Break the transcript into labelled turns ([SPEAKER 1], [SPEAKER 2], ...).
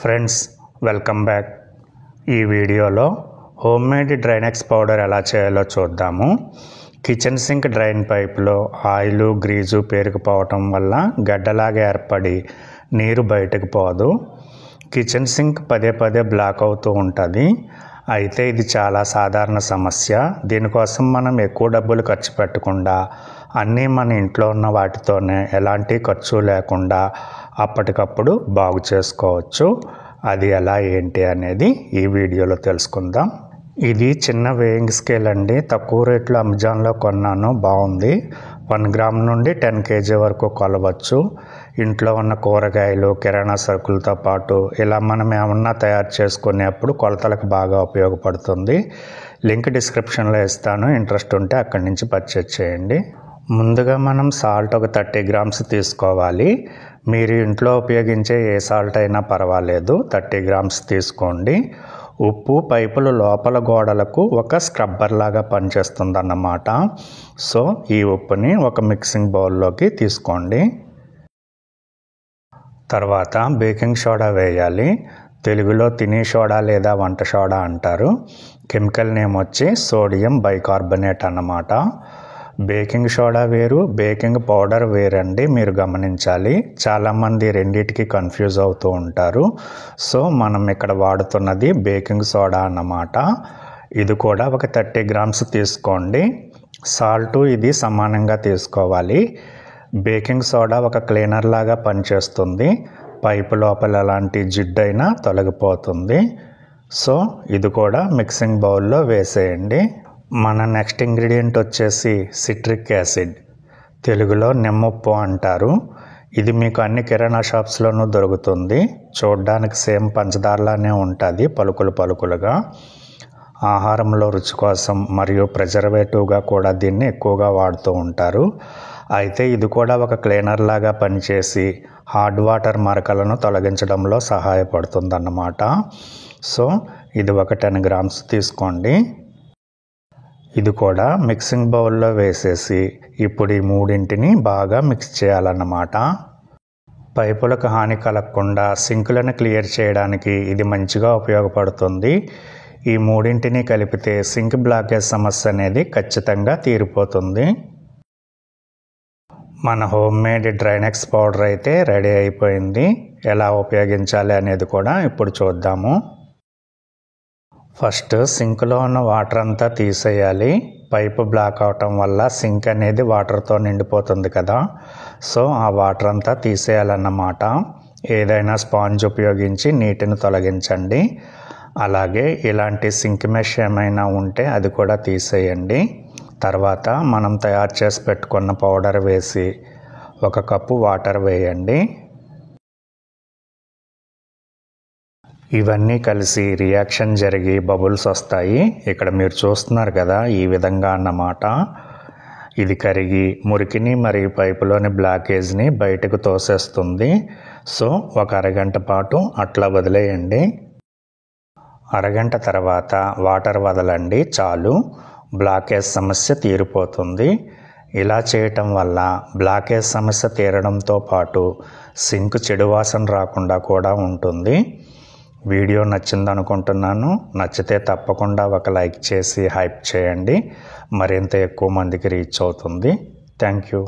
[SPEAKER 1] Friends welcome back. ఈ వీడియోలో home made డ్రైనెక్స్ powder ఎలా చేయాలో చూద్దాము. కిచెన్ సింక్ డ్రైన్ పైప్లో ఆయిల్ గ్రీజు పేరుకుపోవటం వల్ల గడ్డలాగా ఏర్పడి నీరు బయటకు పోదు. కిచెన్ సింక్ పదే పదే బ్లాక్ అవుతూ ఉంటుంది. అయితే ఇది చాలా సాధారణ సమస్య. దీనికోసం మనం ఎక్కువ డబ్బులు ఖర్చు పెట్టకుండా అన్నీ మన ఇంట్లో ఉన్న వాటితోనే ఎలాంటి ఖర్చు లేకుండా అప్పటికప్పుడు బాగు చేసుకోవచ్చు. అది ఎలా ఏంటి అనేది ఈ వీడియోలో తెలుసుకుందాం. ఇది చిన్న వేయింగ్ స్కేల్ అండి. తక్కువ రేట్లో అమెజాన్లో కొన్నాను, బాగుంది. 1 గ్రామ్ నుండి 10 kg వరకు కొలవచ్చు. ఇంట్లో ఉన్న కూరగాయలు కిరాణా సరుకులతో పాటు ఇలా మనం ఏమన్నా తయారు చేసుకునేప్పుడు కొలతలకు బాగా ఉపయోగపడుతుంది. లింక్ డిస్క్రిప్షన్లో ఇస్తాను, ఇంట్రెస్ట్ ఉంటే అక్కడి నుంచి పర్చేజ్ చేయండి. ముందుగా మనం సాల్ట్ ఒక 30 గ్రామ్స్ తీసుకోవాలి. మీరు ఇంట్లో ఉపయోగించే ఏ సాల్ట్ అయినా పర్వాలేదు, 30 గ్రామ్స్ తీసుకోండి. ఉప్పు పైపుల లోపల గోడలకు ఒక స్క్రబ్బర్ లాగా పనిచేస్తుంది అన్నమాట. సో ఈ ఉప్పుని ఒక మిక్సింగ్ బౌల్లోకి తీసుకోండి. తర్వాత బేకింగ్ సోడా వేయాలి. తెలుగులో తినే సోడా లేదా వంట సోడా అంటారు. కెమికల్ నేమ్ వచ్చి సోడియం బైకార్బోనేట్ అన్నమాట. బేకింగ్ సోడా వేరు, బేకింగ్ పౌడర్ వేరండి, మీరు గమనించాలి. చాలామంది రెండిటికి కన్ఫ్యూజ్ అవుతూ ఉంటారు. సో మనం ఇక్కడ వాడుతున్నది బేకింగ్ సోడా అన్నమాట. ఇది కూడా ఒక 30 గ్రామ్స్ తీసుకోండి. సాల్ట్ ఇది సమానంగా తీసుకోవాలి. బేకింగ్ సోడా ఒక క్లీనర్ లాగా పనిచేస్తుంది. పైపు లోపల ఎలాంటి జిడ్డైనా తొలగిపోతుంది. సో ఇది కూడా మిక్సింగ్ బౌల్లో వేసేయండి. మన నెక్స్ట్ ఇంగ్రీడియంట్ వచ్చేసి సిట్రిక్ యాసిడ్, తెలుగులో నిమ్మప్పు అంటారు. ఇది మీకు అన్ని కిరాణా షాప్స్లోనూ దొరుకుతుంది. చూడడానికి సేమ్ పంచదారలానే ఉంటుంది, పలుకులు పలుకులుగా. ఆహారంలో రుచి కోసం మరియు ప్రిజర్వేటివ్గా కూడా దీన్ని ఎక్కువగా వాడుతూ ఉంటారు. అయితే ఇది కూడా ఒక క్లీనర్ లాగా పనిచేసి హార్డ్ వాటర్ మరకలను తొలగించడంలో సహాయపడుతుంది అన్నమాట. సో ఇది ఒక 10 గ్రామ్స్ తీసుకోండి. ఇది కూడా మిక్సింగ్ బౌల్లో వేసేసి ఇప్పుడు ఈ మూడింటిని బాగా మిక్స్ చేయాలన్నమాట. పైపులకు హాని కలగకుండా సింకులను క్లియర్ చేయడానికి ఇది మంచిగా ఉపయోగపడుతుంది. ఈ మూడింటిని కలిపితే సింక్ బ్లాకేజ్ సమస్య అనేది ఖచ్చితంగా తీరిపోతుంది. మన హోమ్ మేడ్ డ్రైనెక్స్ పౌడర్ అయితే రెడీ అయిపోయింది. ఎలా ఉపయోగించాలి అనేది కూడా ఇప్పుడు చూద్దాము. ఫస్ట్ సింక్లో ఉన్న వాటర్ అంతా తీసేయాలి. పైపు బ్లాక్ అవటం వల్ల సింక్ అనేది వాటర్తో నిండిపోతుంది కదా. సో ఆ వాటర్ అంతా తీసేయాలన్నమాట. ఏదైనా స్పాంజ్ ఉపయోగించి నీటిని తొలగించండి. అలాగే ఇలాంటి సింక్ మెష్ ఏమైనా ఉంటే అది కూడా తీసేయండి. తర్వాత మనం తయారు చేసి పెట్టుకున్న పౌడర్ వేసి 1 కప్పు వాటర్ వేయండి. ఇవన్నీ కలిసి రియాక్షన్ జరిగి బబుల్స్ వస్తాయి. ఇక్కడ మీరు చూస్తున్నారు కదా, ఈ విధంగా అన్నమాట. ఇది కరిగి మురికిని మరియు పైపులోని బ్లాకేజ్ని బయటకు తోసేస్తుంది. సో ఒక అరగంట పాటు అట్లా వదిలేయండి. అరగంట తర్వాత వాటర్ వదలండి, చాలు. బ్లాకేజ్ సమస్య తీరిపోతుంది. ఇలా చేయటం వల్ల బ్లాకేజ్ సమస్య తీరడంతో పాటు సింక్ చెడు వాసన రాకుండా కూడా ఉంటుంది. వీడియో నచ్చిందనుకుంటున్నాను. నచ్చితే తప్పకుండా ఒక లైక్ చేసి హైప్ చేయండి. మరింత ఎక్కువ మందికి రీచ్ అవుతుంది. Thank you.